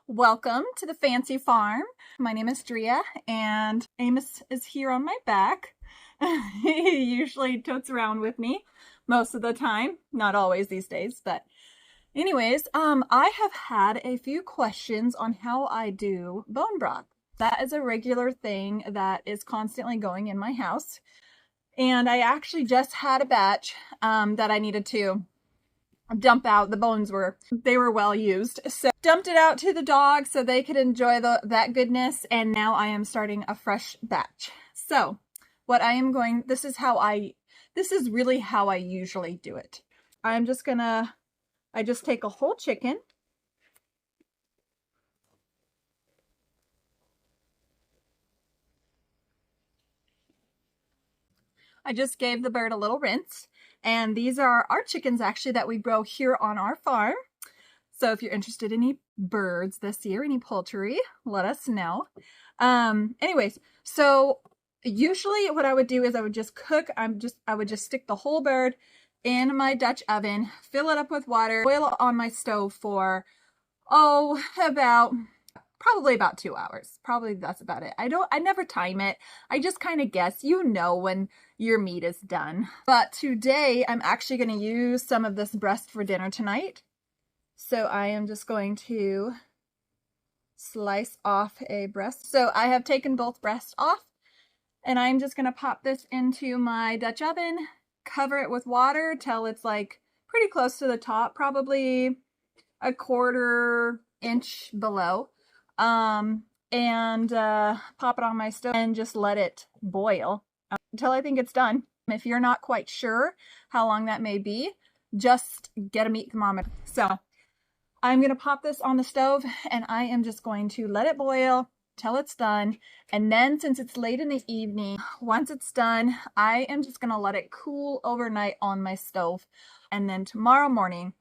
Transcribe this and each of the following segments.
Welcome to the fancy farm. My name is Drea and Amos is here on my back. He usually totes around with me most of the time, not always these days, but anyways, I have had a few questions on how I do bone broth. That is a regular thing that is constantly going in my house. And I actually just had a batch that I needed to dump out. The bones were well used, so dumped it out to the dogs so they could enjoy that goodness. And now I am starting a fresh batch. So what I am going, this is really how I usually do it. I just take a whole chicken. I just gave the bird a little rinse. And these are our chickens actually that we grow here on our farm. So if you're interested in any birds this year, any poultry, let us know. Anyways, so usually what I would do is I would just cook. I would just stick the whole bird in my Dutch oven, fill it up with water, boil it on my stove for, probably about 2 hours. Probably that's about it. I never time it. I just kind of guess, when your meat is done. But today I'm actually going to use some of this breast for dinner tonight. So I am just going to slice off a breast. So I have taken both breasts off and I'm just going to pop this into my Dutch oven, cover it with water till it's like pretty close to the top, probably a 1/4 inch below. And pop it on my stove and just let it boil until I think it's done. If you're not quite sure how long that may be, just get a meat thermometer. So I'm going to pop this on the stove and I am just going to let it boil till it's done. And then since it's late in the evening, once it's done, I am just going to let it cool overnight on my stove. And then tomorrow morning,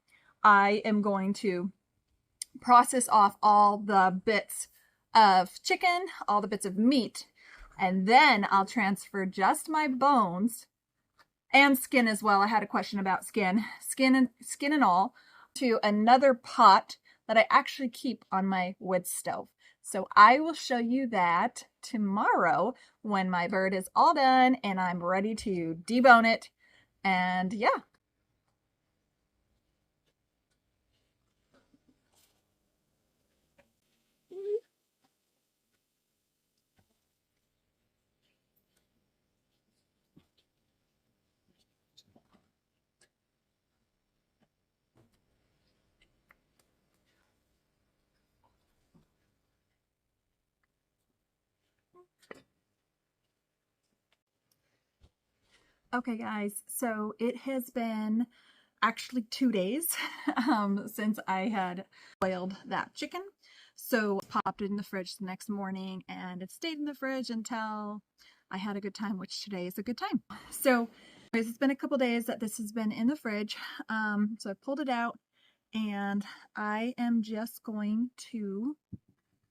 I am going to process off all the bits of chicken, all the bits of meat, and then I'll transfer just my bones and skin as well. I had a question about skin and all to another pot that I actually keep on my wood stove. So I will show you that tomorrow when my bird is all done and I'm ready to debone it. And yeah. Okay guys, so it has been actually 2 days since I had boiled that chicken. So I popped it in the fridge the next morning and it stayed in the fridge until I had a good time, which today is a good time. So it's been a couple days that this has been in the fridge. So I pulled it out and I am just going to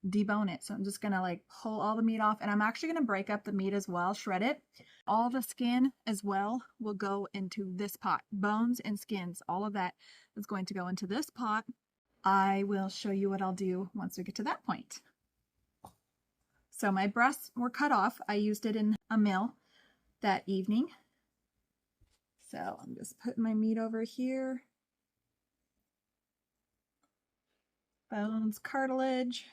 debone it. So I'm just gonna like pull all the meat off, and I'm actually gonna break up the meat as well, shred it. All the skin as well will go into this pot. Bones and skins, all of that is going to go into this pot. I will show you what I'll do once we get to that point. So my breasts were cut off. I used it in a mill that evening. So I'm just putting my meat over here. Bones, cartilage.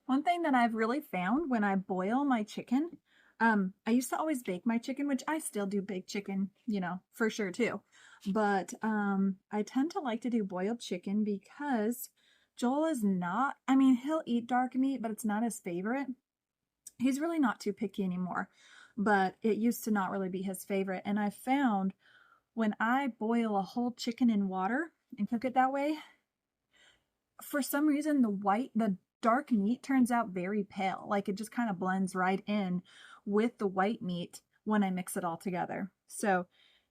One thing that I've really found when I boil my chicken, I used to always bake my chicken, which I still do bake chicken, for sure too. But I tend to like to do boiled chicken because Joel is not, he'll eat dark meat, but it's not his favorite. He's really not too picky anymore, but it used to not really be his favorite. And I found when I boil a whole chicken in water and cook it that way, for some reason, the dark meat turns out very pale. Like it just kind of blends right in with the white meat when I mix it all together. So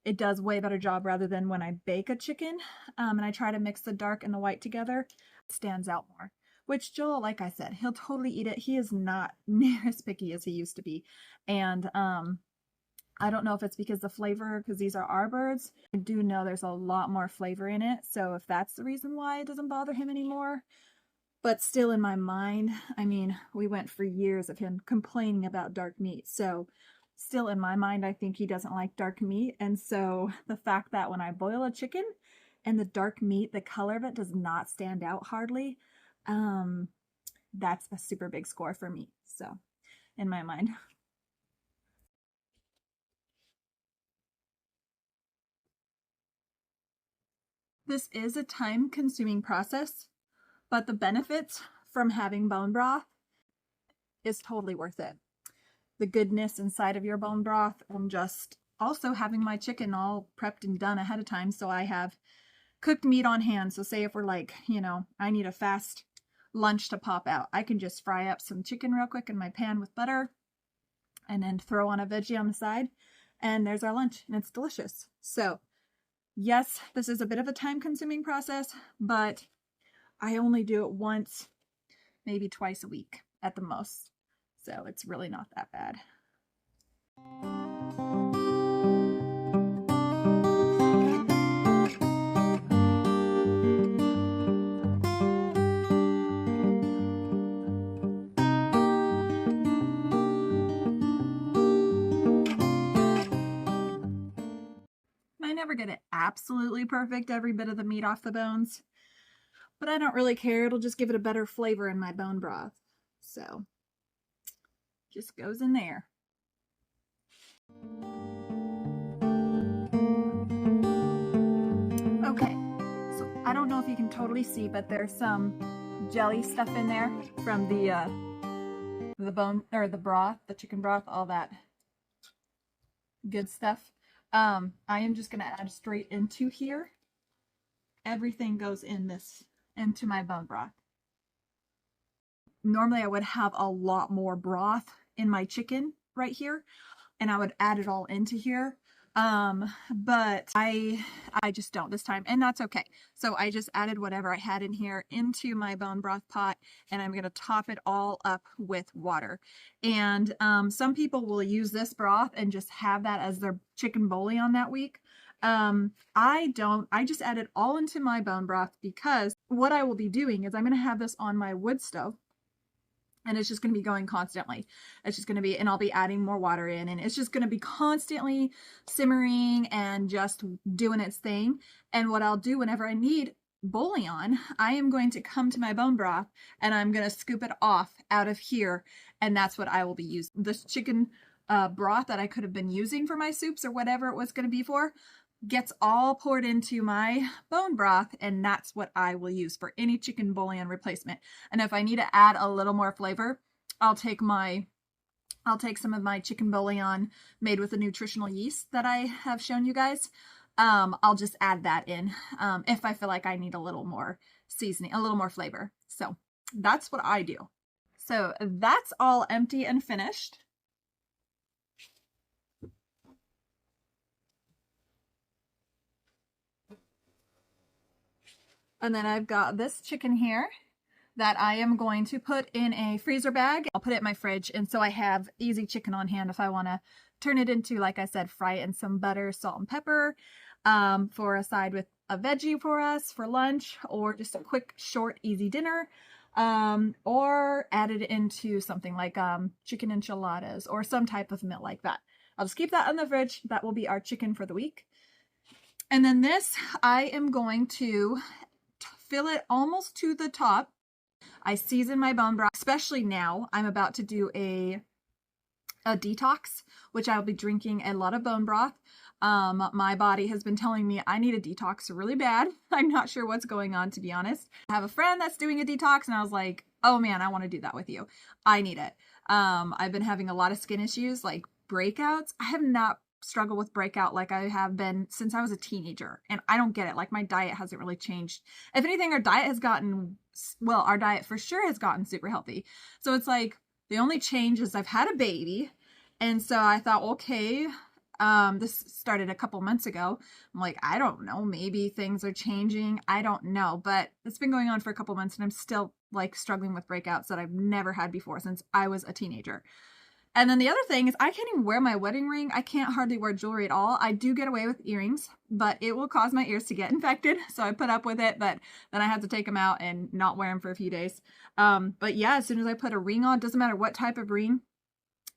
it does way better job rather than when I bake a chicken and I try to mix the dark and the white together. It stands out more, which Joel, like I said, he'll totally eat it. He is not near as picky as he used to be. And I don't know if it's because the flavor, because these are our birds. I do know there's a lot more flavor in it. So if that's the reason why it doesn't bother him anymore. But still in my mind, I mean, we went for years of him complaining about dark meat. So still in my mind, I think he doesn't like dark meat. And so the fact that when I boil a chicken and the dark meat, the color of it does not stand out hardly, that's a super big score for me. So in my mind. This is a time-consuming process, but the benefits from having bone broth is totally worth it. The goodness inside of your bone broth, and just also having my chicken all prepped and done ahead of time, so I have cooked meat on hand. So say if we're like, you know, I need a fast lunch to pop out, I can just fry up some chicken real quick in my pan with butter and then throw on a veggie on the side, and there's our lunch, and it's delicious. So yes, this is a bit of a time-consuming process, but I only do it once, maybe twice a week at the most. So it's really not that bad. I never get it absolutely perfect, every bit of the meat off the bones, but I don't really care. It'll just give it a better flavor in my bone broth. So just goes in there. Okay, so I don't know if you can totally see, but there's some jelly stuff in there from the bone, or the broth, the chicken broth, all that good stuff. I am just gonna add straight into here. Everything goes in this, into my bone broth. Normally I would have a lot more broth in my chicken right here, and I would add it all into here. But I just don't this time, and that's okay. So I just added whatever I had in here into my bone broth pot, and I'm going to top it all up with water. And some people will use this broth and just have that as their chicken bouillon that week. I don't. I just add it all into my bone broth, because what I will be doing is I'm going to have this on my wood stove, and it's just going to be going constantly. It's just going to be, and I'll be adding more water in, and it's just going to be constantly simmering and just doing its thing. And what I'll do whenever I need bouillon, I am going to come to my bone broth and I'm going to scoop it off out of here. And that's what I will be using. This chicken broth that I could have been using for my soups or whatever it was going to be for gets all poured into my bone broth, and that's what I will use for any chicken bouillon replacement. And if I need to add a little more flavor, I'll take some of my chicken bouillon made with the nutritional yeast that I have shown you guys. I'll just add that in if I feel like I need a little more seasoning, a little more flavor. So that's what I do. So that's all empty and finished. And then I've got this chicken here that I am going to put in a freezer bag. I'll put it in my fridge, and so I have easy chicken on hand if I want to turn it into, like I said, fry it in some butter, salt, and pepper for a side with a veggie for us for lunch, or just a quick, short, easy dinner, or add it into something like chicken enchiladas or some type of meal like that. I'll just keep that in the fridge. That will be our chicken for the week. And then this, I am going to fill it almost to the top. I season my bone broth, especially now. I'm about to do a detox, which I'll be drinking a lot of bone broth. My body has been telling me I need a detox really bad. I'm not sure what's going on, to be honest. I have a friend that's doing a detox, and I was like, oh man, I want to do that with you. I need it. I've been having a lot of skin issues, like breakouts. I have not struggle with breakout like I have been since I was a teenager, and I don't get it. Like, my diet hasn't really changed. If anything, our diet has gotten, well, our diet for sure has gotten super healthy. So it's like the only change is I've had a baby, and so I thought, okay, This started a couple months ago. I'm like, I don't know, maybe things are changing. I don't know, but it's been going on for a couple months and I'm still like struggling with breakouts that I've never had before since I was a teenager. And then the other thing is I can't even wear my wedding ring. I can't hardly wear jewelry at all. I do get away with earrings, but it will cause my ears to get infected. So I put up with it, but then I have to take them out and not wear them for a few days. But yeah, as soon as I put a ring on, doesn't matter what type of ring,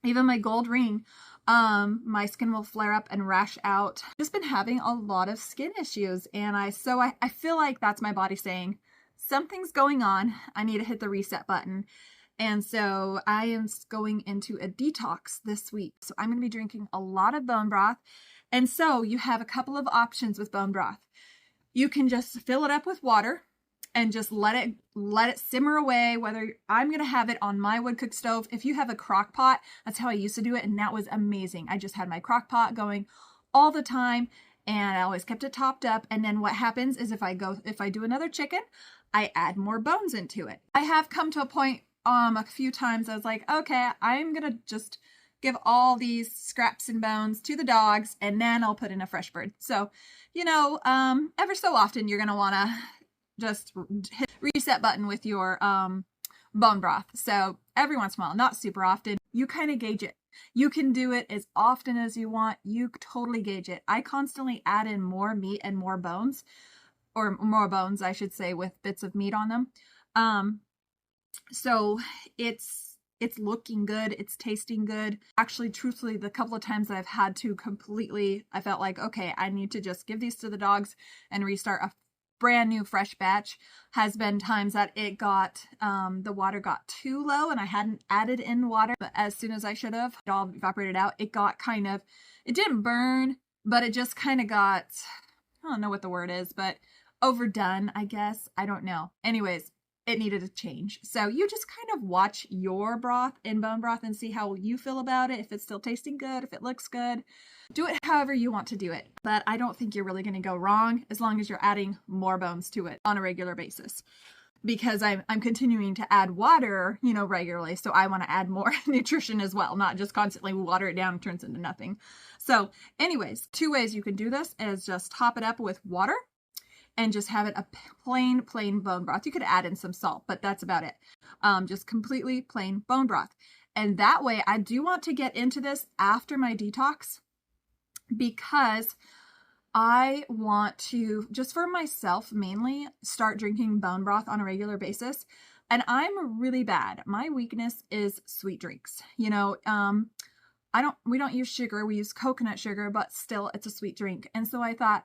even my gold ring, my skin will flare up and rash out. I've just been having a lot of skin issues. And I feel like that's my body saying something's going on. I need to hit the reset button. And so I am going into a detox this week. So I'm going to be drinking a lot of bone broth. And so you have a couple of options with bone broth. You can just fill it up with water and just let it simmer away. Whether I'm going to have it on my wood cook stove. If you have a crock pot, that's how I used to do it. And that was amazing. I just had my crock pot going all the time and I always kept it topped up. And then what happens is if I do another chicken, I add more bones into it. I have come to a point a few times I was like, okay, I'm going to just give all these scraps and bones to the dogs and then I'll put in a fresh bird. So, ever so often you're going to want to just hit reset button with your bone broth. So every once in a while, not super often, you kind of gauge it. You can do it as often as you want. You totally gauge it. I constantly add in more meat and more bones, or more bones, I should say, with bits of meat on them. So it's looking good. It's tasting good. Actually, truthfully, the couple of times that I've had to I felt like, okay, I need to just give these to the dogs and restart a brand new fresh batch, has been times that it got, the water got too low and I hadn't added in water, but as soon as I should have, it all evaporated out. It got it didn't burn, but it just kind of got, I don't know what the word is, but overdone, I guess. I don't know. Anyways, it needed a change. So you just kind of watch your broth in bone broth and see how you feel about it. If it's still tasting good, if it looks good, do it however you want to do it. But I don't think you're really going to go wrong as long as you're adding more bones to it on a regular basis. Because I'm continuing to add water, regularly. So I want to add more nutrition as well, not just constantly water it down and turns into nothing. So anyways, 2 ways you can do this is just top it up with water and just have it a plain bone broth. You could add in some salt, but that's about it. Just completely plain bone broth. And that way, I do want to get into this after my detox because I want to, just for myself mainly, start drinking bone broth on a regular basis. And I'm really bad. My weakness is sweet drinks. We don't use sugar. We use coconut sugar, but still it's a sweet drink. And so I thought,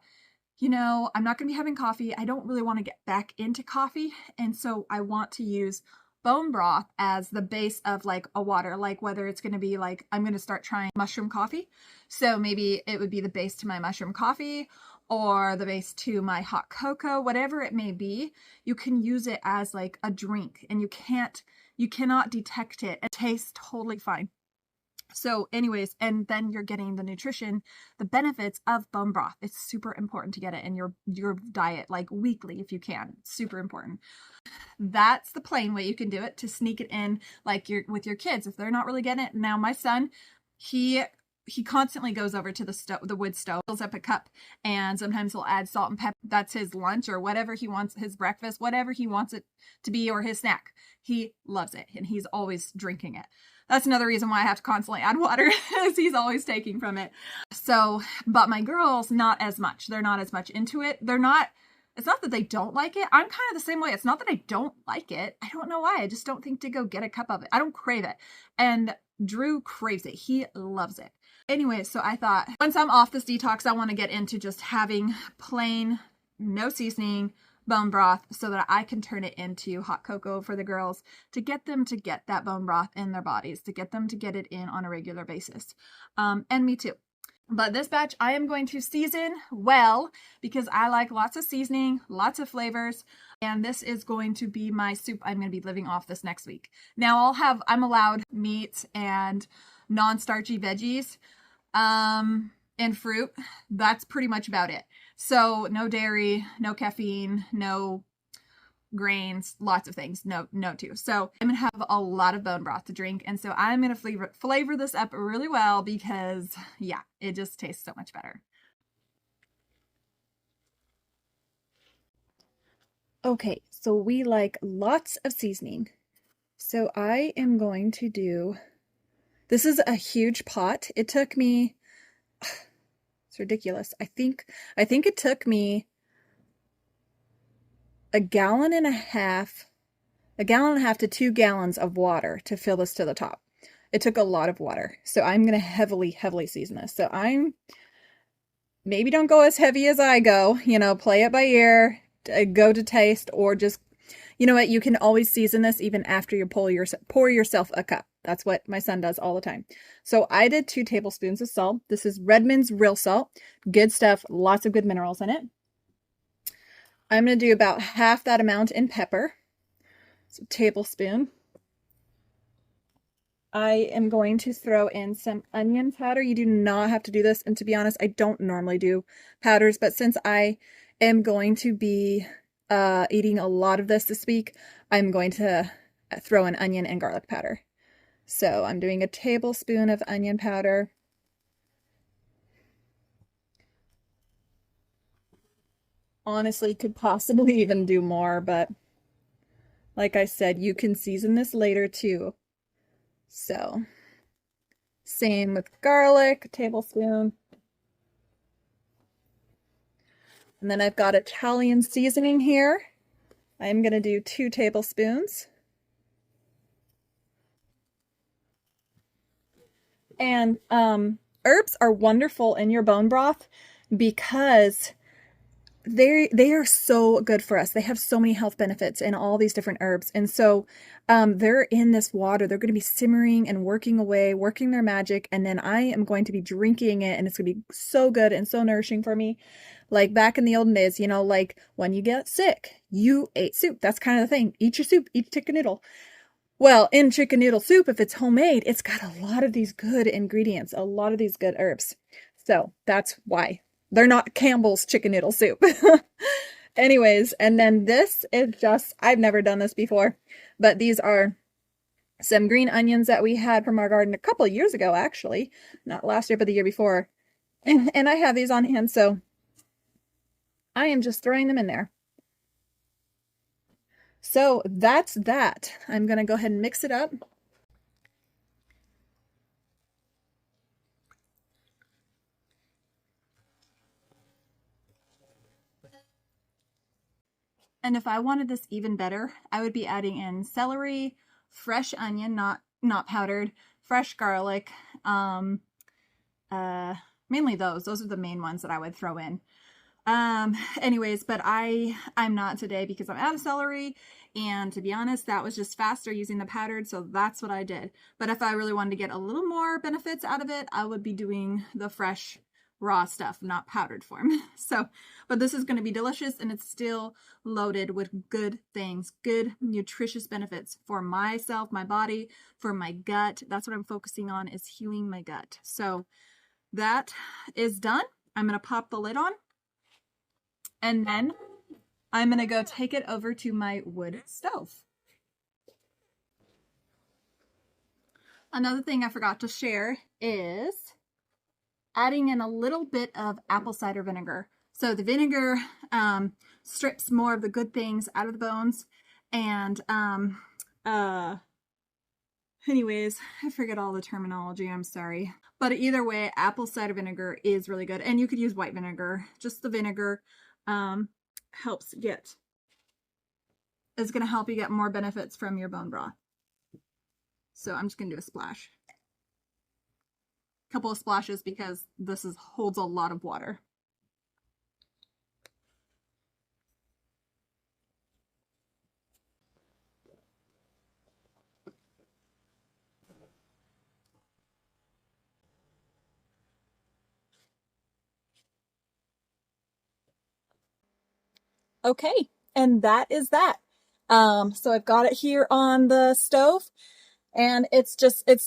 I'm not going to be having coffee. I don't really want to get back into coffee. And so I want to use bone broth as the base of like a water, like whether it's going to be like, I'm going to start trying mushroom coffee. So maybe it would be the base to my mushroom coffee or the base to my hot cocoa, whatever it may be. You can use it as like a drink and you cannot detect it. It tastes totally fine. So anyways, and then you're getting the nutrition, the benefits of bone broth. It's super important to get it in your diet, like weekly if you can. It's super important. That's the plain way you can do it, to sneak it in like with your kids if they're not really getting it. Now my son, he constantly goes over to the wood stove, fills up a cup, and sometimes he'll add salt and pepper. That's his lunch or whatever he wants, his breakfast, whatever he wants it to be, or his snack. He loves it and he's always drinking it. That's another reason why I have to constantly add water, is he's always taking from it. So, but my girls, not as much. They're not as much into it. It's not that they don't like it. I'm kind of the same way. It's not that I don't like it. I don't know why. I just don't think to go get a cup of it. I don't crave it. And Drew craves it. He loves it. Anyway, so I thought once I'm off this detox, I want to get into just having plain, no seasoning, bone broth so that I can turn it into hot cocoa for the girls to get them to get that bone broth in their bodies, to get them to get it in on a regular basis. And me too. But this batch I am going to season well because I like lots of seasoning, lots of flavors. And this is going to be my soup I'm going to be living off this next week. Now I'm allowed meat and non-starchy veggies, and fruit. That's pretty much about it. So no dairy, no caffeine, no grains, lots of things. No, no to. So I'm gonna have a lot of bone broth to drink, and so I'm gonna flavor this up really well because yeah, it just tastes so much better. Okay, so we like lots of seasoning. So I am going to do, this is a huge pot. It took me, it's ridiculous. I think it took me a gallon and a half to 2 gallons of water to fill this to the top. It took a lot of water. So I'm going to heavily, heavily season this. So maybe don't go as heavy as I go, play it by ear, go to taste, or just, you know what, you can always season this even after you pour yourself a cup. That's what my son does all the time. So I did 2 tablespoons of salt. This is Redmond's real salt. Good stuff. Lots of good minerals in it. I'm going to do about half that amount in pepper. So tablespoon. I am going to throw in some onion powder. You do not have to do this. And to be honest, I don't normally do powders, but since I am going to be eating a lot of this week, I'm going to throw in onion and garlic powder. So I'm doing a tablespoon of onion powder. Honestly, could possibly even do more, but like I said, you can season this later too. So, same with garlic, a tablespoon. And then I've got Italian seasoning here. I'm going to do 2 tablespoons. And herbs are wonderful in your bone broth because they are so good for us. They have so many health benefits in all these different herbs. And so they're in this water. They're going to be simmering and working away, working their magic. And then I am going to be drinking it, and it's going to be so good and so nourishing for me. Like back in the olden days, like when you get sick, you ate soup. That's kind of the thing. Eat your soup, eat chicken noodle. Well, in chicken noodle soup, if it's homemade, it's got a lot of these good ingredients, a lot of these good herbs. So that's why. They're not Campbell's chicken noodle soup. Anyways, and then this is just, I've never done this before, but these are some green onions that we had from our garden a couple of years ago, actually. Not last year, but the year before. And I have these on hand, so I am just throwing them in there. So that's that. I'm going to go ahead and mix it up. And if I wanted this even better, I would be adding in celery, fresh onion, not powdered, fresh garlic, mainly those are the main ones that I would throw in. Anyways, but I'm not today because I'm out of celery, and to be honest, that was just faster using the powdered, so that's what I did. But if I really wanted to get a little more benefits out of it, I would be doing the fresh raw stuff, not powdered form. So, but this is going to be delicious, and it's still loaded with good things, good nutritious benefits for myself, my body, for my gut. That's what I'm focusing on, is healing my gut. So that is done. I'm going to pop the lid on, and then I'm going to go take it over to my wood stove. Another thing I forgot to share is adding in a little bit of apple cider vinegar. So the vinegar strips more of the good things out of the bones. And anyways, I forget all the terminology, I'm sorry. But either way, apple cider vinegar is really good. And you could use white vinegar. Just the vinegar is going to help you get more benefits from your bone broth. So I'm just going to do a splash. Couple of splashes because this holds a lot of water. Okay, and that is that. So I've got it here on the stove. And it's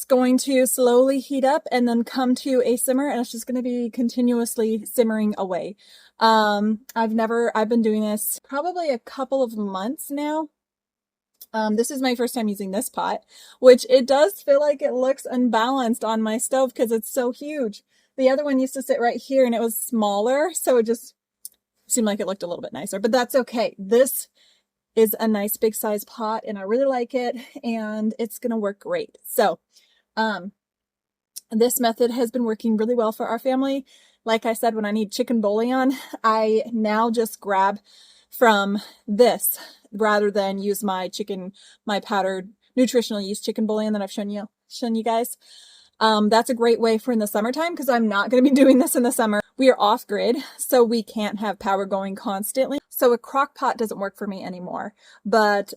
going to slowly heat up and then come to a simmer, and it's just going to be continuously simmering away. I've been doing this probably a couple of months now. This is my first time using this pot, which it does feel like it looks unbalanced on my stove because it's so huge. The other one used to sit right here and it was smaller, so it just seemed like it looked a little bit nicer, but that's okay. This is a nice big size pot and I really like it and it's going to work great. So, this method has been working really well for our family. Like I said, when I need chicken bouillon, I now just grab from this rather than use my powdered nutritional yeast chicken bouillon that I've shown you guys. That's a great way for in the summertime because I'm not going to be doing this in the summer. We are off grid, so we can't have power going constantly. So a crock pot doesn't work for me anymore. But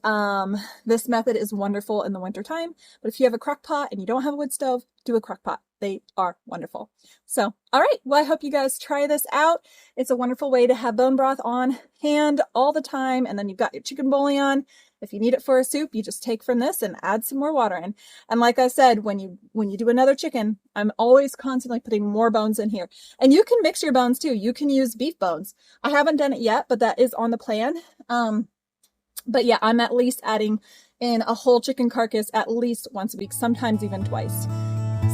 this method is wonderful in the wintertime. But if you have a crock pot and you don't have a wood stove, do a crock pot. They are wonderful. So, all right. Well, I hope you guys try this out. It's a wonderful way to have bone broth on hand all the time. And then you've got your chicken bouillon. If you need it for a soup, you just take from this and add some more water in. And like I said, when you do another chicken, I'm always constantly putting more bones in here. And you can mix your bones too. You can use beef bones. I haven't done it yet, but that is on the plan. But yeah, I'm at least adding in a whole chicken carcass at least once a week, sometimes even twice.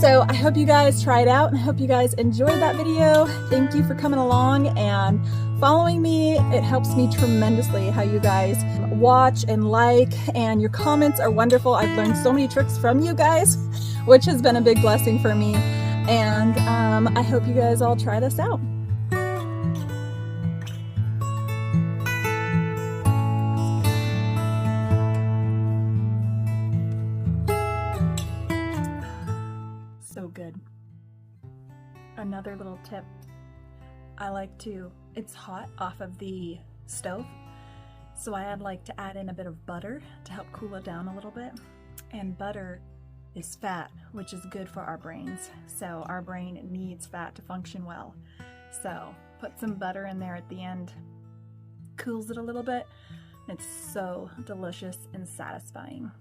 So I hope you guys try it out and I hope you guys enjoyed that video. Thank you for coming along and following me. It helps me tremendously how you guys watch and like, and your comments are wonderful. I've learned so many tricks from you guys, which has been a big blessing for me. And I hope you guys all try this out. So good. Another little tip. It's hot off of the stove, so I like to add in a bit of butter to help cool it down a little bit. And butter is fat, which is good for our brains. So our brain needs fat to function well. So put some butter in there at the end, cools it a little bit. It's so delicious and satisfying.